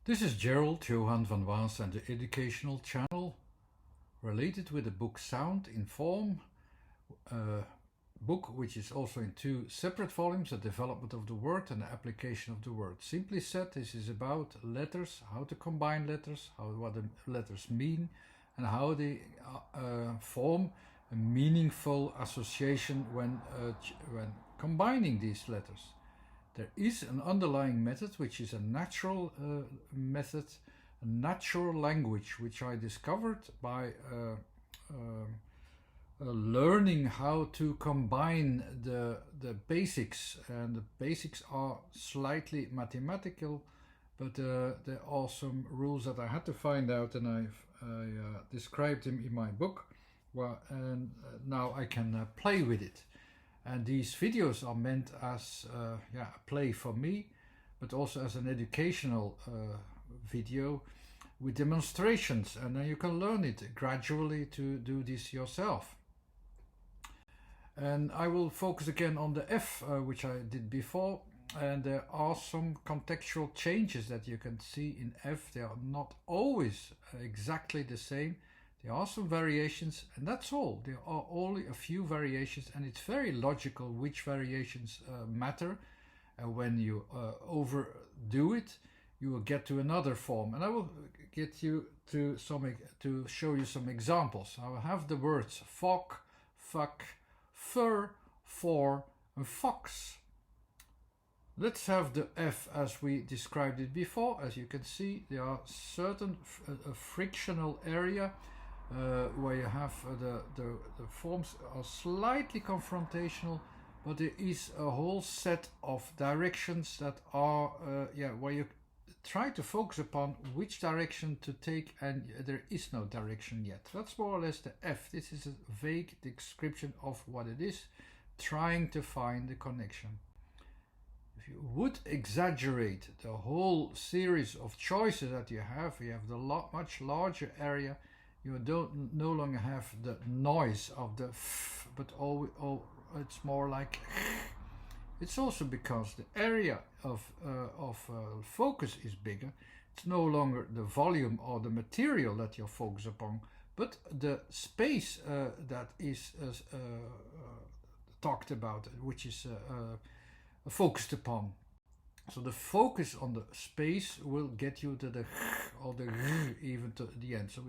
This is Gerald Johan van Waas and the Educational Channel, related with the book Sound in Form, a book which is also in two separate volumes, the development of the word and the application of the word. Simply said, this is about letters, how to combine letters, what the letters mean, and how they form a meaningful association when combining these letters. There is an underlying method, which is a natural method, a natural language, which I discovered by learning how to combine the basics. And the basics are slightly mathematical, but there are some rules that I had to find out, and I described them in my book. And now I can play with it. And these videos are meant as a play for me, but also as an educational video with demonstrations, and then you can learn it gradually to do this yourself. And I will focus again on the F, which I did before, and there are some contextual changes that you can see in F. They are not always exactly the same. There are some variations, and that's all. There are only a few variations, and it's very logical which variations matter. And when you overdo it, you will get to another form. And I will get you to show you some examples. I will have the words fog, fuck, fur, for, and fox. Let's have the F as we described it before. As you can see, there are certain frictional area where you have the forms are slightly confrontational, but there is a whole set of directions that are where you try to focus upon which direction to take, and there is no direction yet. That's more or less the F. This is a vague description of what it is, trying to find the connection. If you would exaggerate the whole series of choices that you have the much larger area. You don't no longer have the noise of the f, but it's more like it's also because the area of focus is bigger. It's no longer the volume or the material that you focus upon, but the space that is talked about, which is focused upon. So the focus on the space will get you to the or the even to the end. So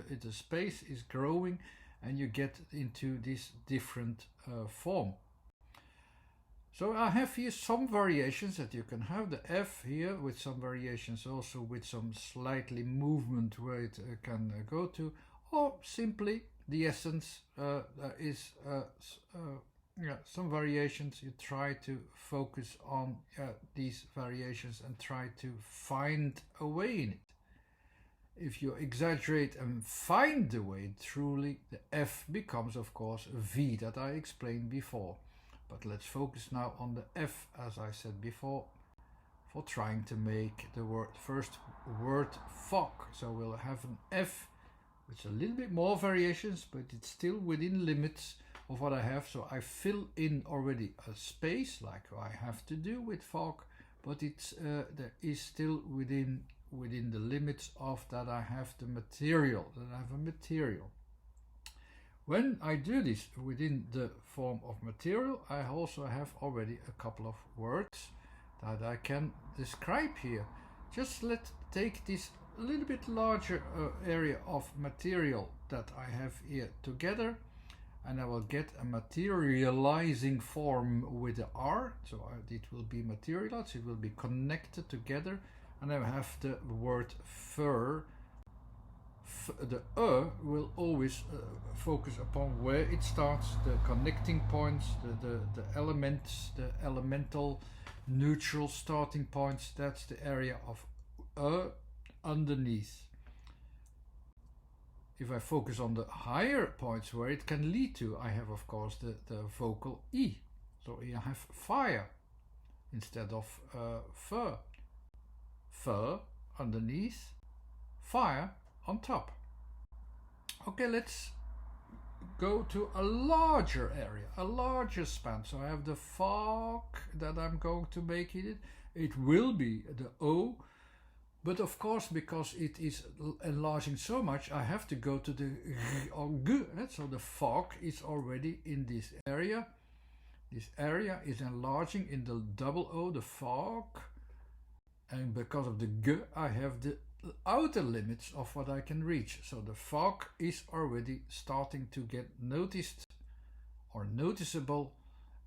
the space is growing, and you get into this different form. So I have here some variations that you can have. The F here with some variations, also with some slightly movement where it can go to, or simply the essence is some variations. You try to focus on these variations and try to find a way in it. If you exaggerate and find the way, truly the F becomes, of course, a V that I explained before. But let's focus now on the F, as I said before, for trying to make the first word fog. So we'll have an F with a little bit more variations, but it's still within limits of what I have. So I fill in already a space like I have to do with fog, but it's there is still within the limits of that I have the material, that I have a material. When I do this within the form of material, I also have already a couple of words that I can describe here. Just take this a little bit larger area of material that I have here together, and I will get a materializing form with the R. So it will be materialized, it will be connected together, and I have the word fur. The will always focus upon where it starts, the connecting points, the elements, the elemental neutral starting points. That's the area of underneath. If I focus on the higher points where it can lead to, I have, of course, the vocal E. So you have fire instead of fur. Fur underneath, fire on top. Okay, let's go to a larger area, a larger span. So I have the fog that I'm going to make it. It will be the O But of course, because it is enlarging so much, I have to go to the r or g. So the fog is already in this area. This area is enlarging in the double O, the fog. And because of the g, I have the outer limits of what I can reach. So the fog is already starting to get noticed or noticeable,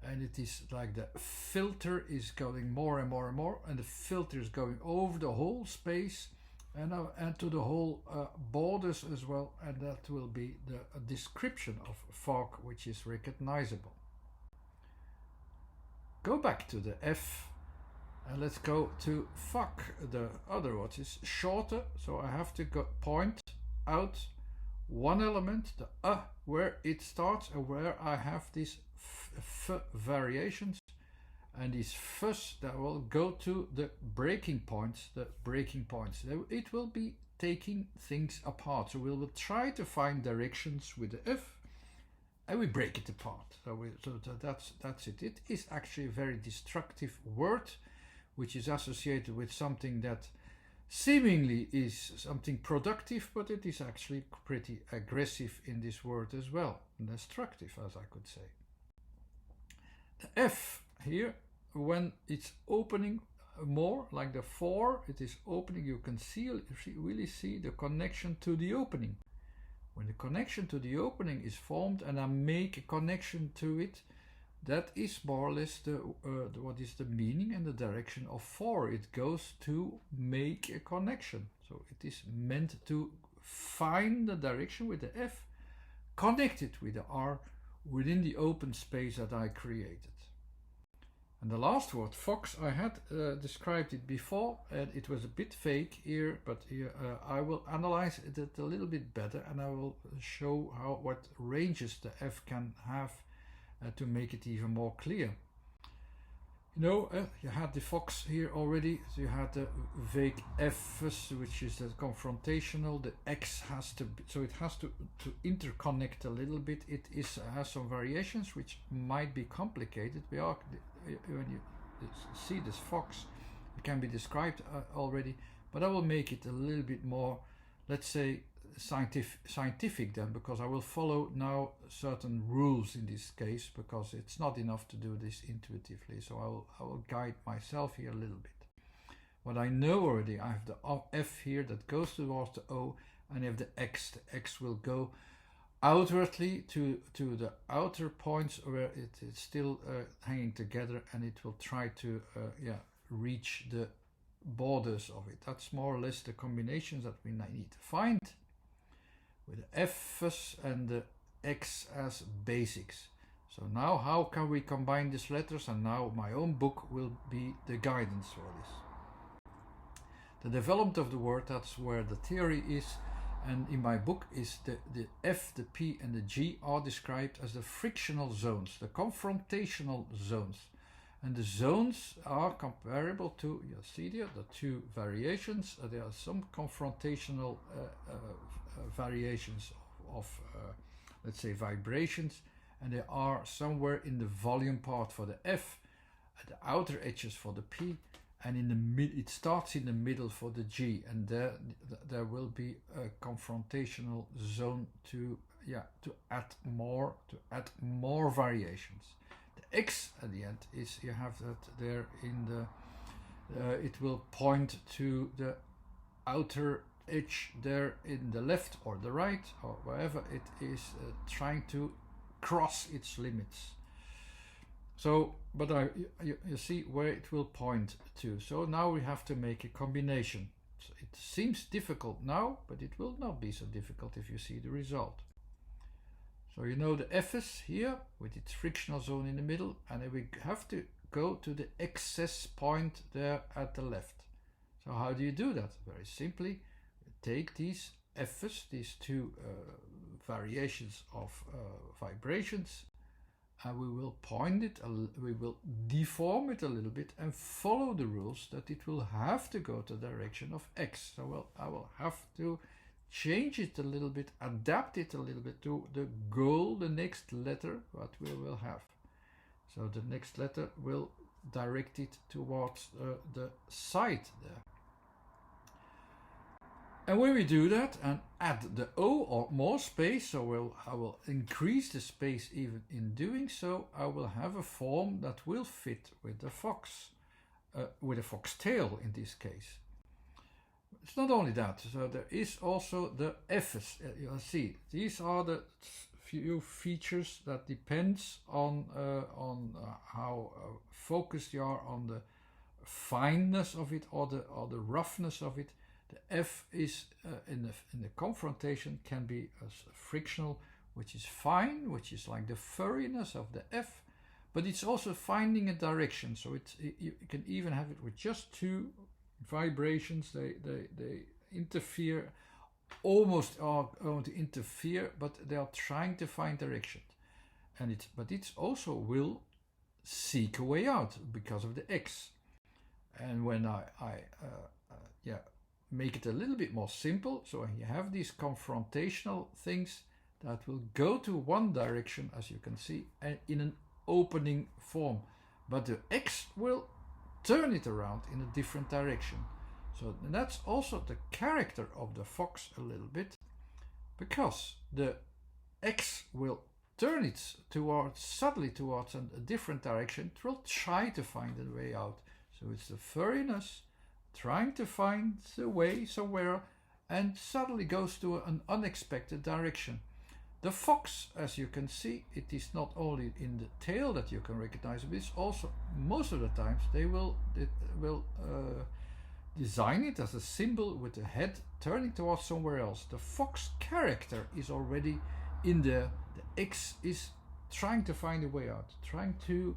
and it is like the filter is going more and more and more, and the filter is going over the whole space and to the whole borders as well, and that will be the description of fog, which is recognizable. Go back to the F and let's go to fuck, the other what is shorter, so I have to point out one element, the where it starts and where I have these f variations, and these f's that will go to the breaking points. It will be taking things apart. So we will try to find directions with the f, and we break it apart. So that's it. It is actually a very destructive word, which is associated with something that seemingly is something productive, but it is actually pretty aggressive in this word as well, and destructive, as I could say. The F here, when it's opening more, like the 4, it is opening, you can really see the connection to the opening. When the connection to the opening is formed and I make a connection to it, that is more or less what is the meaning and the direction of 4. It goes to make a connection. So it is meant to find the direction with the F, connect it with the R within the open space that I created. And the last word, fox, I had described it before, and it was a bit vague here, but here I will analyze it a little bit better, and I will show what ranges the F can have to make it even more clear. You know, you had the fox here already, so you had the vague F's, which is the confrontational. The X has to be, so it has to interconnect a little bit. It has some variations which might be complicated. When you see this fox, it can be described already, but I will make it a little bit more, let's say, scientific then, because I will follow now certain rules in this case, because it's not enough to do this intuitively. So I will guide myself here a little bit. What I know already, I have the F here that goes towards the O, and I have the X. The X will go outwardly to the outer points where it is still hanging together, and it will try to reach the borders of it. That's more or less the combinations that we need to find, with the F's and the X as basics. So now how can we combine these letters? And now my own book will be the guidance for this. The development of the word, that's where the theory is, and in my book is the F, the P and the G are described as the frictional zones, the confrontational zones. And the zones are comparable to, you see there, the two variations. There are some confrontational variations of let's say, vibrations, and they are somewhere in the volume part for the F, at the outer edges for the P, and in the mid, it starts in the middle for the G, and there will be a confrontational zone to add more variations. The X at the end is, you have that there in the it will point to the outer edge there in the left or the right or wherever it is trying to cross its limits. So, but you see where it will point to. So now we have to make a combination. So it seems difficult now, but it will not be so difficult if you see the result. So you know the F's here with its frictional zone in the middle, and then we have to go to the excess point there at the left. So how do you do that? Very simply, take these F's, these two variations of vibrations, and we will point it, we will deform it a little bit and follow the rules that it will have to go to the direction of X. So I will have to change it a little bit, adapt it a little bit to the goal, the next letter, what we will have. So the next letter will direct it towards the side there. And when we do that and add the O or more space, so I will increase the space even in doing so, I will have a form that will fit with the fox, with a fox tail in this case. It's not only that, so there is also the F's. You'll see, these are the few features that depends on how focused you are on the fineness of it or the roughness of it. The F is in the confrontation can be frictional, which is fine, which is like the furriness of the F, but it's also finding a direction. So you can even have it with just two vibrations. They interfere, almost are going to interfere, but they are trying to find direction. But it also will seek a way out because of the X. And when I make it a little bit more simple, so you have these confrontational things that will go to one direction, as you can see, and in an opening form, but the X will turn it around in a different direction. So that's also the character of the fox a little bit, because the X will turn it subtly towards a different direction. It will try to find a way out. So it's the furriness trying to find the way somewhere and suddenly goes to an unexpected direction. The fox, as you can see, it is not only in the tail that you can recognize, but it's also most of the times they will design it as a symbol with the head turning towards somewhere else. The fox character is already in there. The X is trying to find a way out, trying to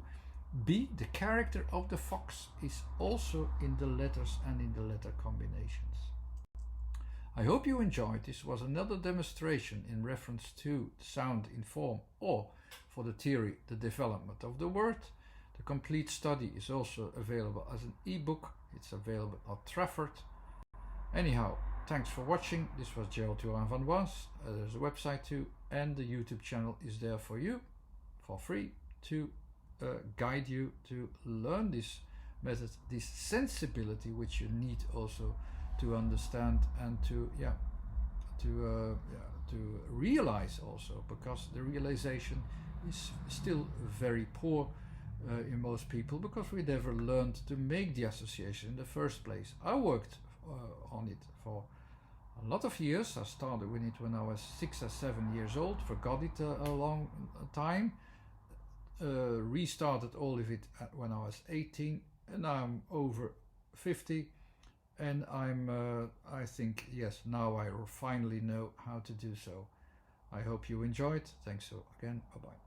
be the character of the fox is also in the letters and in the letter combinations. I hope you enjoyed. This was another demonstration in reference to sound in form, or for the theory, the development of the word. The complete study is also available as an ebook. It's available at Trafford. Anyhow, thanks for watching. This was Gerald Johan van Waas. There's a website too, and the YouTube channel is there for you for free to guide you to learn this method, this sensibility which you need also to understand and to realize also, because the realization is still very poor in most people, because we never learned to make the association in the first place. I worked on it for a lot of years. I started with it when I was 6 or 7 years old, forgot it a long time, restarted all of it when I was 18, and now I'm over 50, and I think, yes, now I finally know how to do so. I hope you enjoyed. Thanks again. Bye bye.